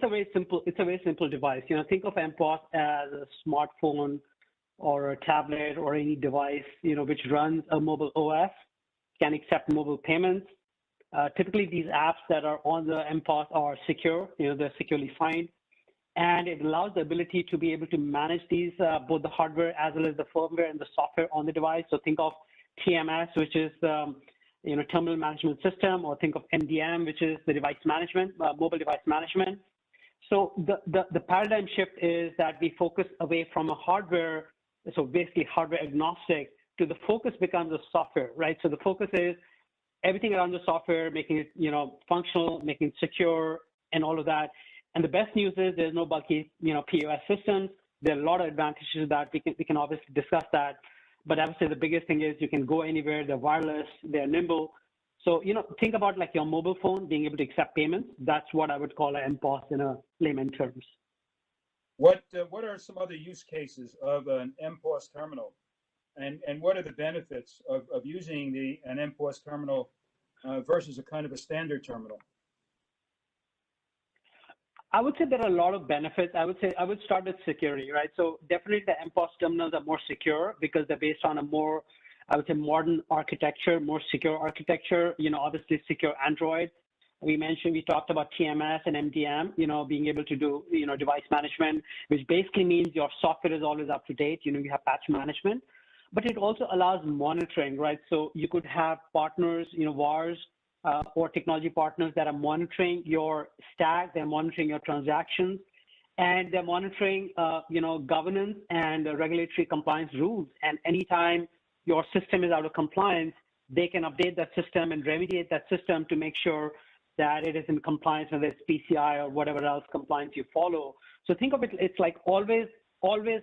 it's a very simple device. Think of mPOS as a smartphone or a tablet or any device, which runs a mobile OS, can accept mobile payments. Typically, these apps that are on the mPOS are secure, they're securely signed. And it allows the ability to be able to manage these, both the hardware as well as the firmware and the software on the device. So think of TMS, which is the terminal management system, or think of MDM, which is the device management, mobile device management. So the paradigm shift is that we focus away from a hardware, so basically hardware agnostic, to the focus becomes the software, right? So the focus is everything around the software, making it functional, making it secure, and all of that. And the best news is there's no bulky POS systems. There are a lot of advantages that we can obviously discuss that. But I would say the biggest thing is you can go anywhere. They're wireless. They're nimble. So think about like your mobile phone being able to accept payments. That's what I would call an mPOS in a layman terms. What are some other use cases of an mPOS terminal, and what are the benefits of using an mPOS terminal versus a kind of a standard terminal? I would say there are a lot of benefits. I would start with security, right? So definitely the mPOS terminals are more secure because they're based on a more, I would say, modern architecture, more secure architecture. Obviously secure Android. We talked about TMS and MDM. Being able to do device management, which basically means your software is always up to date. You have patch management, but it also allows monitoring, right? So you could have partners, VARs. Or technology partners that are monitoring your stack, they're monitoring your transactions, and they're monitoring, governance and regulatory compliance rules. And anytime your system is out of compliance, they can update that system and remediate that system to make sure that it is in compliance, whether it's PCI or whatever else compliance you follow. So think of it, it's like always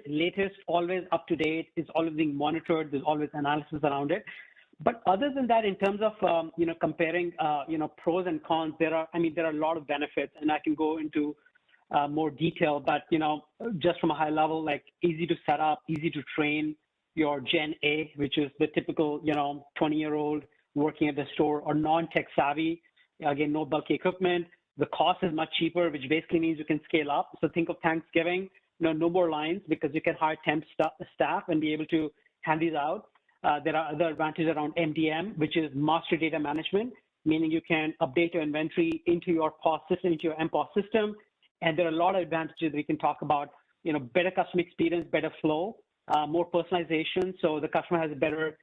latest, always up to date. It's always being monitored. There's always analysis around it. But other than that, in terms of comparing pros and cons, there are a lot of benefits, and I can go into more detail. But just from a high level, like easy to set up, easy to train your Gen A, which is the typical 20-year-old working at the store, or non-tech savvy. Again, no bulky equipment. The cost is much cheaper, which basically means you can scale up. So think of Thanksgiving, no more lines because you can hire temp staff and be able to hand these out. There are other advantages around MDM, which is master data management, meaning you can update your inventory into your POS system, into your mPOS system. And there are a lot of advantages we can talk about, better customer experience, better flow, more personalization. So the customer has a better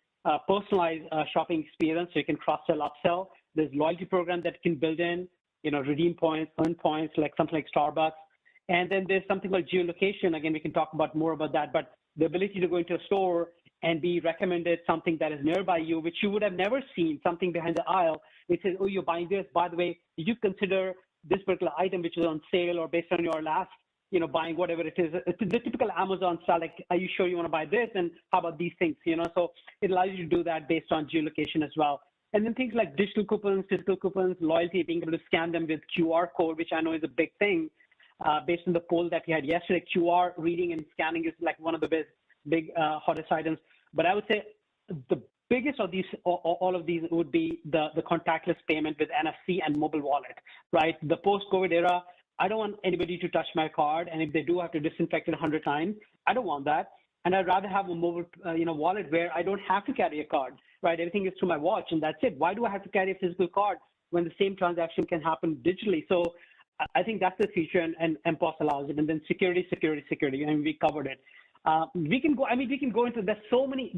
personalized shopping experience. So you can cross-sell, upsell. There's loyalty program that can build in, redeem points, earn points, like something like Starbucks. And then there's something called geolocation. Again, we can talk about more about that, but the ability to go into a store and be recommended something that is nearby you, which you would have never seen, something behind the aisle, which says, oh, you're buying this. By the way, did you consider this particular item, which is on sale or based on your last, buying whatever it is? It's the typical Amazon style, like, are you sure you want to buy this? And how about these things, So it allows you to do that based on geolocation as well. And then things like digital coupons, physical coupons, loyalty, being able to scan them with QR code, which I know is a big thing. Based on the poll that we had yesterday, QR reading and scanning is like one of the big hottest items. But I would say the biggest of these, all of these, would be the contactless payment with NFC and mobile wallet, right? The post-COVID era, I don't want anybody to touch my card, and if they do, I have to disinfect it 100 times. I don't want that, and I'd rather have a mobile, wallet where I don't have to carry a card, right? Everything is through my watch, and that's it. Why do I have to carry a physical card when the same transaction can happen digitally? So I think that's the future, and mPOS allows it. And then security, and we covered it. We can go into, there's so many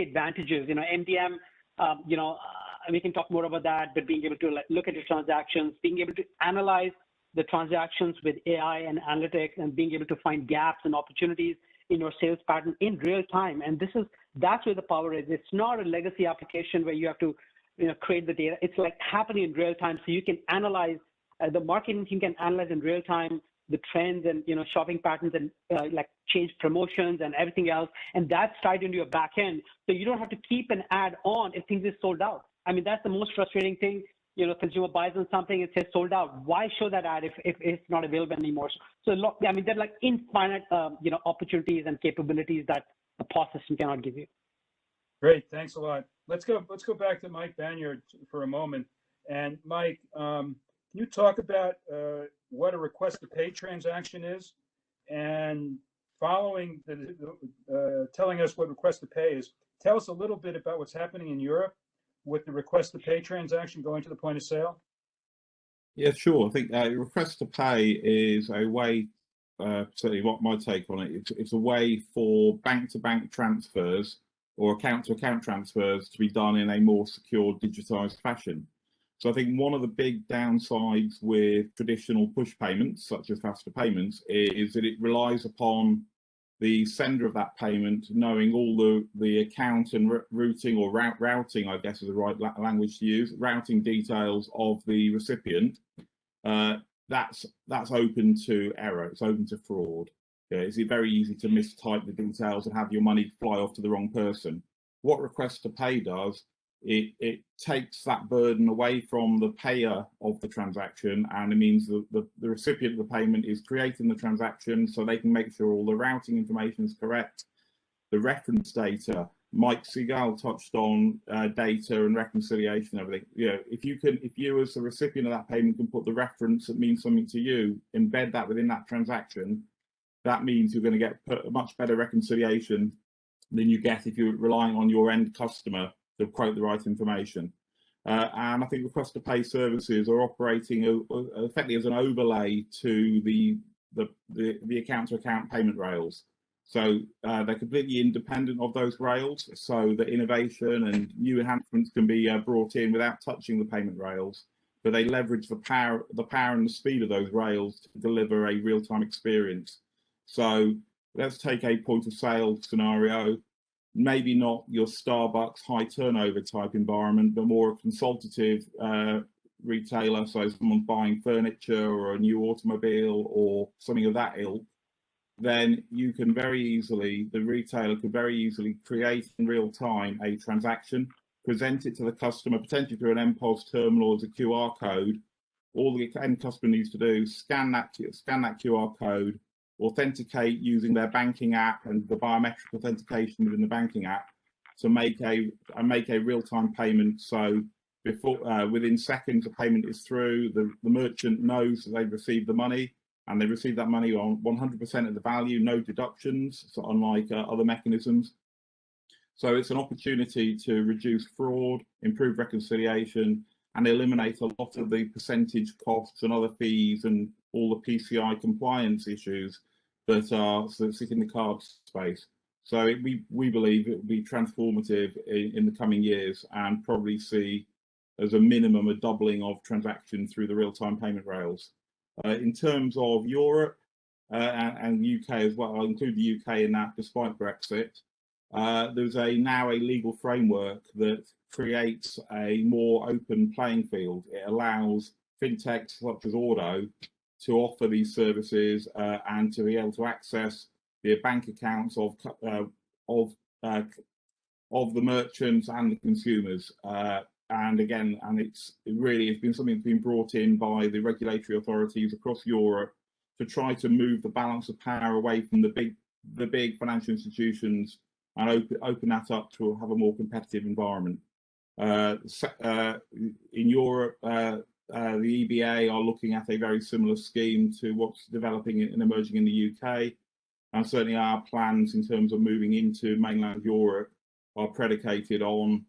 advantages, MDM, we can talk more about that, but being able to look at your transactions, being able to analyze the transactions with AI and analytics, and being able to find gaps and opportunities in your sales pattern in real time. And that's where the power is. It's not a legacy application where you have to, create the data. It's like happening in real time. So you can analyze, the marketing team can analyze in real time the trends and shopping patterns and like change promotions and everything else, and that's tied into your back end. So you don't have to keep an ad on if things is sold out. I mean, that's the most frustrating thing. Consumer buys on something, it says sold out. Why show that ad if it's not available anymore? So they're like infinite opportunities and capabilities that a POS system cannot give you. Great, thanks a lot. Let's go back to Mike Banyard for a moment. And Mike, can you talk about what a request to pay transaction is, and following telling us what request to pay is, tell us a little bit about what's happening in Europe with the request to pay transaction going to the point of sale. Yeah, sure. I think request to pay is a way, certainly what my take on it, it's a way for bank-to-bank transfers or account-to-account transfers to be done in a more secure, digitized fashion. So I think one of the big downsides with traditional push payments, such as faster payments, is that it relies upon the sender of that payment knowing all the account and routing or routing, I guess is the right language to use, routing details of the recipient. That's open to error. It's open to fraud. Yeah, it's very easy to mistype the details and have your money fly off to the wrong person. What request to pay does, it takes that burden away from the payer of the transaction, and it means the recipient of the payment is creating the transaction so they can make sure all the routing information is correct. The reference data, Mike Seagal touched on data and reconciliation and everything. You know, if you as the recipient of that payment can put the reference that means something to you, embed that within that transaction, that means you're going to get a much better reconciliation than you get if you're relying on your end customer to quote the right information. And I think request to pay services are operating effectively as an overlay to the account-to-account payment rails. So they're completely independent of those rails, so that innovation and new enhancements can be brought in without touching the payment rails. But they leverage the power and the speed of those rails to deliver a real-time experience. So let's take a point of sale scenario. Maybe not your Starbucks high turnover type environment, but more a consultative retailer. So someone's buying furniture or a new automobile or something of that ilk. Then you can very easily, the retailer could very easily create in real time a transaction, present it to the customer, potentially through an mPOS terminal as a QR code. All the end customer needs to do, scan that QR code, authenticate using their banking app and the biometric authentication within the banking app to make a real-time payment. So before within seconds the payment is through, the merchant knows that they've received the money, and they receive that money on 100% of the value, no deductions, so unlike other mechanisms. So it's an opportunity to reduce fraud, improve reconciliation, and eliminate a lot of the percentage costs and other fees and all the PCI compliance issues that are sit in the card space. So we believe it will be transformative in the coming years, and probably see as a minimum a doubling of transactions through the real-time payment rails. In terms of Europe and UK as well, I'll include the UK in that despite Brexit, there's now a legal framework that creates a more open playing field. It allows fintechs such as Ordo to offer these services and to be able to access the bank accounts of the merchants and the consumers. And again, it's been something that's been brought in by the regulatory authorities across Europe to try to move the balance of power away from the big financial institutions and open that up to have a more competitive environment. In Europe, the EBA are looking at a very similar scheme to what's developing and emerging in the UK, and certainly our plans in terms of moving into mainland Europe are predicated on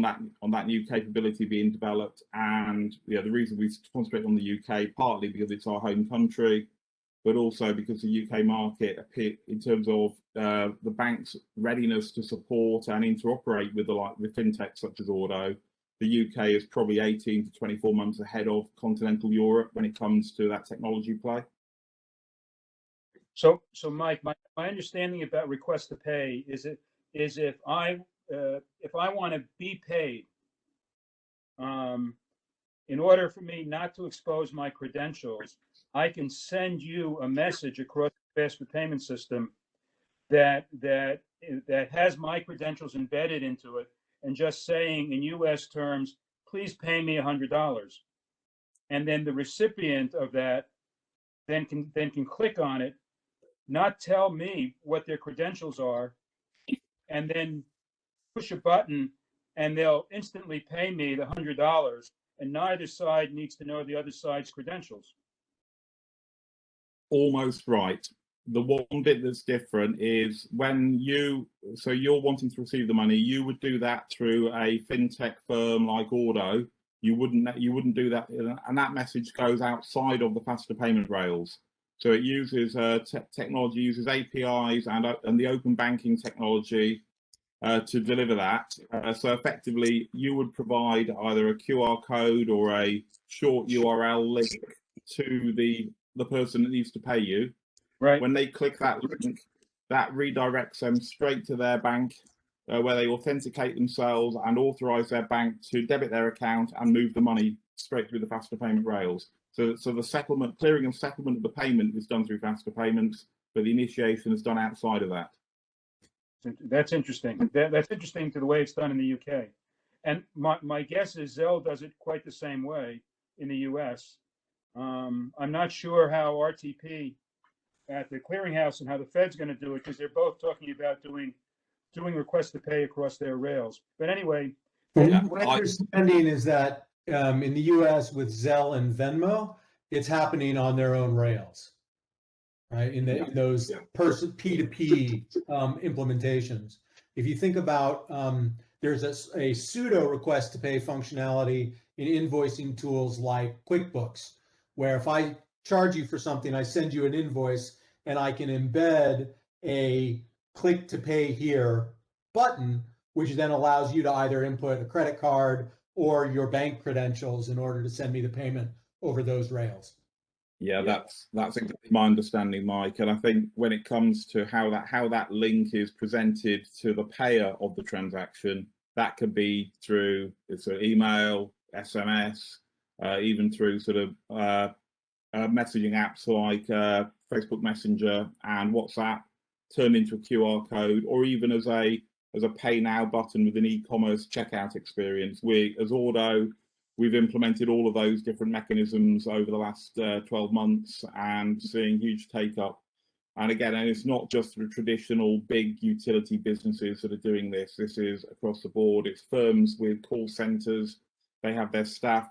that new capability being developed. And the reason we concentrate on the UK, partly because it's our home country, but also because the UK market, in terms of the bank's readiness to support and interoperate with with fintechs such as Ordo, the UK is probably 18 to 24 months ahead of continental Europe when it comes to that technology play. So Mike, my understanding about request to pay is if I want to be paid, in order for me not to expose my credentials, I can send you a message across the faster payment system that has my credentials embedded into it, and just saying in US terms, please pay me $100. And then the recipient of that then can click on it, not tell me what their credentials are, and then push a button and they'll instantly pay me the $100, and neither side needs to know the other side's credentials. almost right. The one bit that's different is when you're wanting to receive the money, you would do that through a fintech firm like Ordo. You wouldn't do that, and that message goes outside of the faster payment rails. So it uses technology, uses APIs and the open banking technology to deliver that. So effectively, you would provide either a QR code or a short URL link to the person that needs to pay you. Right. When they click that link, that redirects them straight to their bank, where they authenticate themselves and authorize their bank to debit their account and move the money straight through the faster payment rails. So the settlement, clearing and settlement of the payment is done through faster payments, but the initiation is done outside of that. That's interesting. That's interesting to the way it's done in the UK. And my guess is Zelle does it quite the same way in the US. I'm not sure how RTP at the clearinghouse and how the Fed's going to do it, because they're both talking about doing request to pay across their rails. But anyway, my understanding is that in the US with Zelle and Venmo, it's happening on their own rails, right? In those P2P implementations. If you think about, there's a pseudo request to pay functionality in invoicing tools like QuickBooks, where if I charge you for something, I send you an invoice and I can embed a click to pay here button, which then allows you to either input a credit card or your bank credentials in order to send me the payment over those rails. Yeah, that's exactly my understanding, Mike. And I think when it comes to how that link is presented to the payer of the transaction, that could be through email, SMS, even through sort of messaging apps like Facebook Messenger and WhatsApp, turned into a QR code, or even as a pay now button with an e-commerce checkout experience. We, as Ordo, we've implemented all of those different mechanisms over the last 12 months and seeing huge take up. And again, and it's not just the traditional big utility businesses that are doing this. This is across the board. It's firms with call centers. They have their staff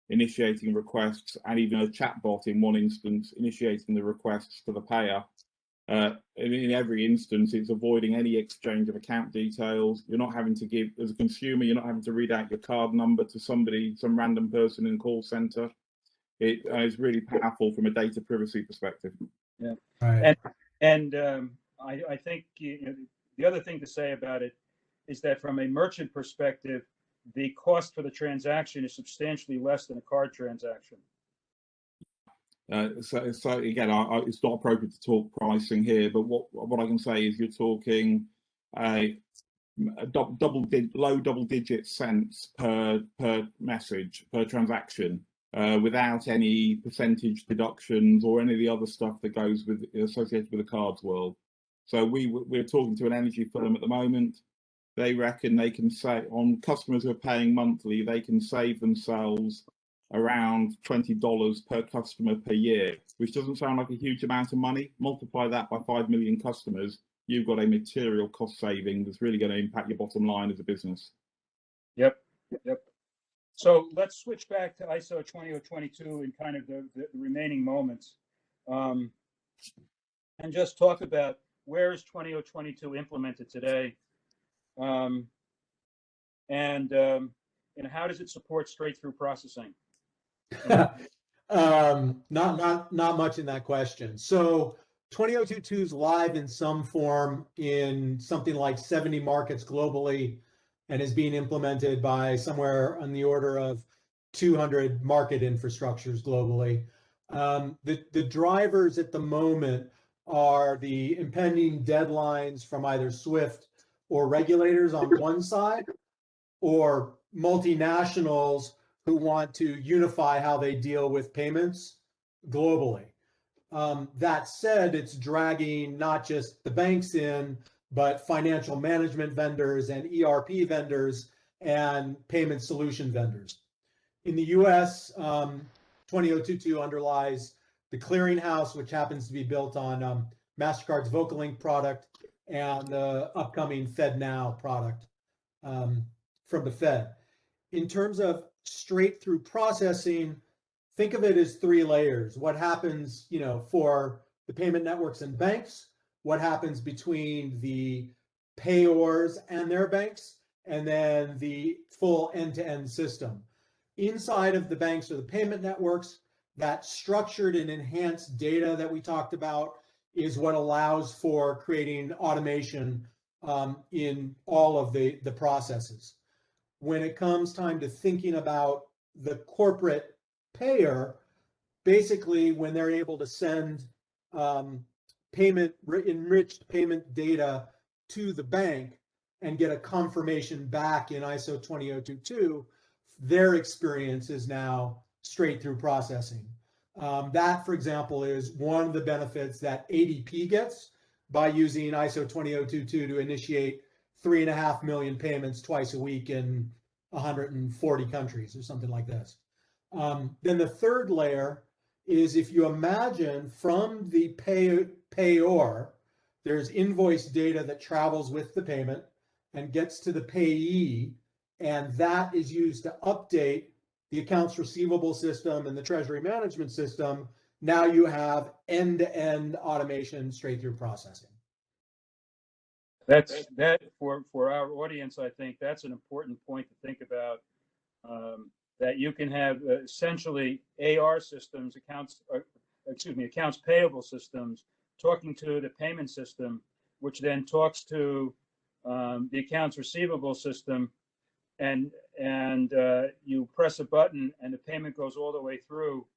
initiating requests, and even a chatbot in one instance initiating the requests to the payer. In every instance, it's avoiding any exchange of account details. You're not having to give, as a consumer, you're not having to read out your card number to somebody, some random person in a call center. It is really powerful from a data privacy perspective. Yeah, right. And I think the other thing to say about it is that from a merchant perspective, the cost for the transaction is substantially less than a card transaction. So again, it's not appropriate to talk pricing here, but what I can say is you're talking a low double-digit cents per message, per transaction, without any percentage deductions or any of the other stuff that goes with associated with the cards world. So we're talking to an energy firm at the moment. They reckon they can save on customers who are paying monthly, they can save themselves around $20 per customer per year, which doesn't sound like a huge amount of money. Multiply that by 5 million customers, you've got a material cost saving that's really going to impact your bottom line as a business. Yep. So let's switch back to ISO 20022 in kind of the remaining moments, and just talk about where is 20022 implemented today, and how does it support straight-through processing? Not much in that question. So 20022 is live in some form in something like 70 markets globally and is being implemented by somewhere on the order of 200 market infrastructures globally. The drivers at the moment are the impending deadlines from either SWIFT or regulators on one side, or multinationals who want to unify how they deal with payments globally. That said, it's dragging not just the banks in, but financial management vendors and ERP vendors and payment solution vendors. In the US, 20022 underlies the clearinghouse, which happens to be built on MasterCard's VocaLink product and the upcoming FedNow product from the Fed. In terms of straight through processing, think of it as 3 layers. What happens, for the payment networks and banks, what happens between the payors and their banks, and then the full end-to-end system. Inside of the banks or the payment networks, that structured and enhanced data that we talked about is what allows for creating automation in all of the processes. When it comes time to thinking about the corporate payer, basically when they're able to send enriched payment data to the bank and get a confirmation back in ISO 20022, their experience is now straight through processing. That, for example, is one of the benefits that ADP gets by using ISO 20022 to initiate 3.5 million payments twice a week in 140 countries or something like this. Then the third layer is, if you imagine from the payor, there's invoice data that travels with the payment and gets to the payee, and that is used to update the accounts receivable system and the treasury management system. Now you have end-to-end automation straight through processing. That for our audience, I think that's an important point to think about. That you can have essentially AR systems, accounts payable systems, talking to the payment system, which then talks to the accounts receivable system, and you press a button and the payment goes all the way through,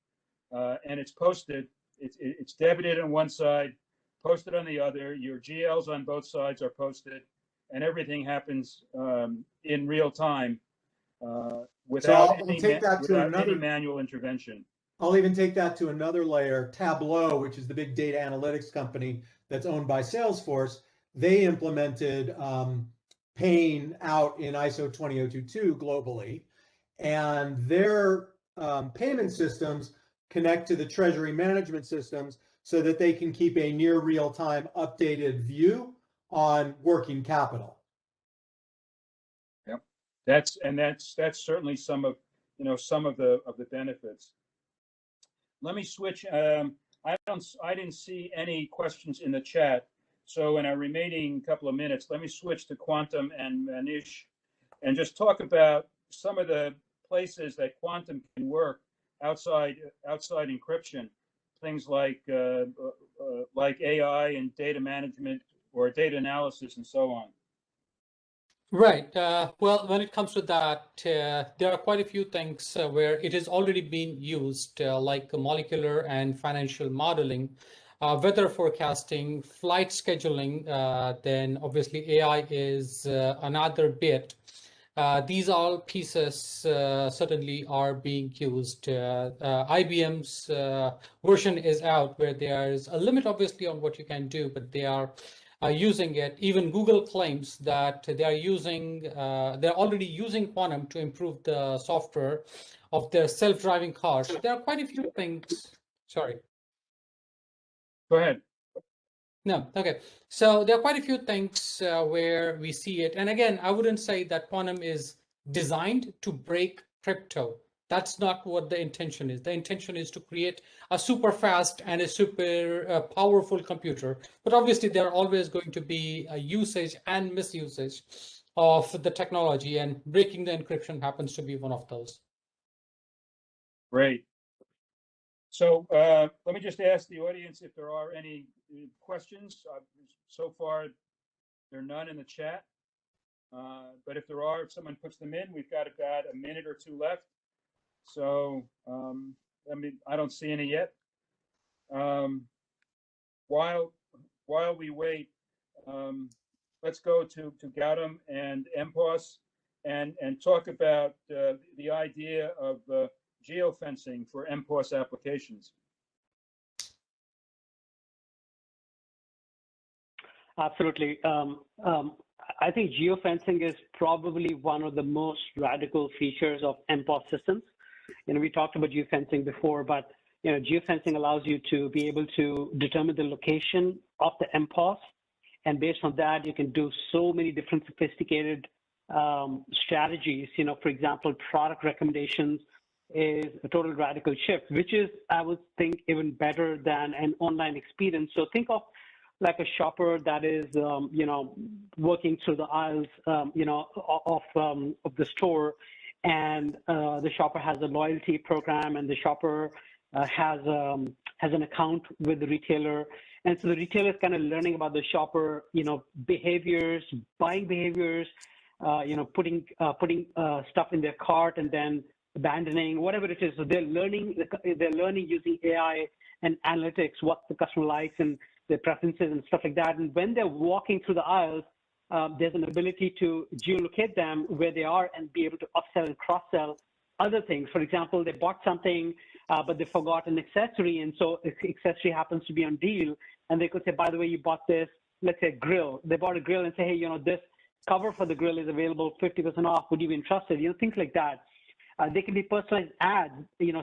and it's posted. It's debited on one side, posted on the other. Your GLs on both sides are posted, and everything happens in real time without any manual intervention. I'll even take that to another layer. Tableau, which is the big data analytics company that's owned by Salesforce, they implemented paying out in ISO 20022 globally, and their payment systems connect to the treasury management systems so that they can keep a near real-time updated view on working capital. Yep, that's certainly some of the benefits. Let me switch. I didn't see any questions in the chat. So in our remaining couple of minutes, let me switch to Quantum and Manish and just talk about some of the places that Quantum can work outside encryption, things like AI and data management or data analysis and so on. Right. Well, when it comes to that, there are quite a few things where it has already been used, like molecular and financial modeling, weather forecasting, flight scheduling. Then obviously AI is another bit. These all pieces certainly are being used. IBM's version is out where there is a limit obviously on what you can do, but they are using it. Even Google claims that they are they're already using Quantum to improve the software of their self-driving cars. There are quite a few things. Sorry. Go ahead. No, okay. So there are quite a few things where we see it. And again, I wouldn't say that Quantum is designed to break crypto. That's not what the intention is. The intention is to create a super fast and a super powerful computer. But obviously, there are always going to be a usage and misusage of the technology, and breaking the encryption happens to be one of those. Great. So let me just ask the audience if there are any questions. So far, there are none in the chat. But if there are, if someone puts them in, we've got about a minute or two left. So I don't see any yet. While we wait, let's go to Gautam and mPOS and talk about the idea of geofencing for mPOS applications. Absolutely. I think geofencing is probably one of the most radical features of mPOS systems. We talked about geofencing before, but geofencing allows you to be able to determine the location of the mPOS, and based on that, you can do so many different sophisticated strategies. For example, product recommendations. is a total radical shift, which is, I would think, even better than an online experience. So think of like a shopper that is, working through the aisles, of the store, and the shopper has a loyalty program, and the shopper has an account with the retailer, and so the retailer is kind of learning about the shopper, behaviors, buying behaviors, putting stuff in their cart and then abandoning, whatever it is. So they're learning using AI and analytics what the customer likes and their preferences and stuff like that. And when they're walking through the aisles, there's an ability to geolocate them where they are and be able to upsell and cross-sell other things. For example, they bought something, but they forgot an accessory, and so the accessory happens to be on deal, and they could say, by the way, you bought this, let's say, grill. They bought a grill and say, hey, this cover for the grill is available 50% off. Would you be interested? Things like that. They can be personalized ads,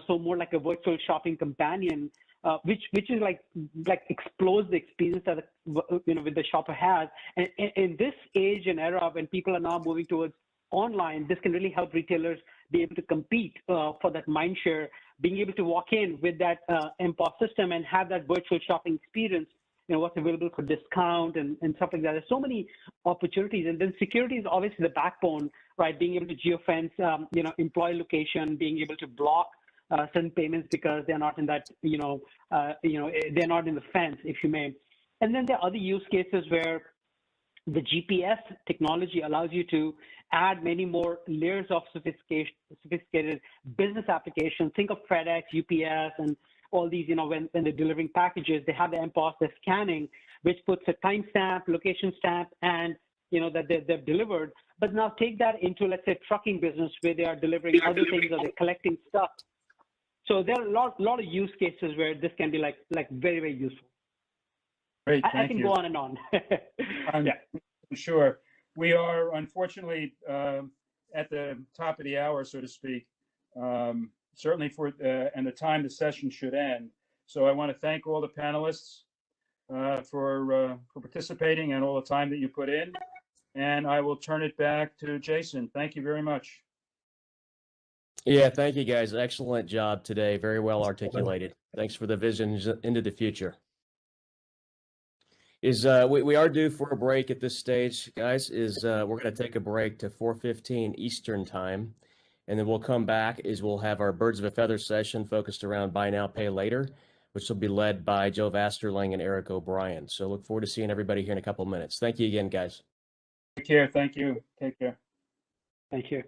so more like a virtual shopping companion, which is like explodes the experience that with the shopper has. And in this age and era when people are now moving towards online, this can really help retailers be able to compete for that mind share, being able to walk in with that mPOS system and have that virtual shopping experience, what's available for discount and stuff like that. There's so many opportunities. And then security is obviously the backbone, right? Being able to geofence, employee location, being able to block certain payments because they're not in that, they're not in the fence, if you may. And then there are other use cases where the GPS technology allows you to add many more layers of sophisticated business applications. Think of FedEx, UPS, and all these, when they're delivering packages, they have the mPOS, they're scanning, which puts a timestamp, location stamp, and that they've delivered. But now take that into, let's say, trucking business where they are delivering other things or they're collecting stuff. So there are a lot of use cases where this can be like very, very useful. Great, I can go on and on. Yeah, sure. We are unfortunately at the top of the hour, so to speak. Certainly and the time the session should end. So I want to thank all the panelists for participating and all the time that you put in. And I will turn it back to Jason. Thank you very much. Yeah, thank you guys. Excellent job today. Very well articulated. Thanks for the visions into the future. We are due for a break at this stage, guys. We're going to take a break to 4:15 Eastern time, and then we'll come back. We'll have our Birds of a Feather session focused around buy now, pay later, which will be led by Joe Vasterling and Eric O'Brien. So look forward to seeing everybody here in a couple of minutes. Thank you again, guys. Take care. Thank you. Take care. Thank you.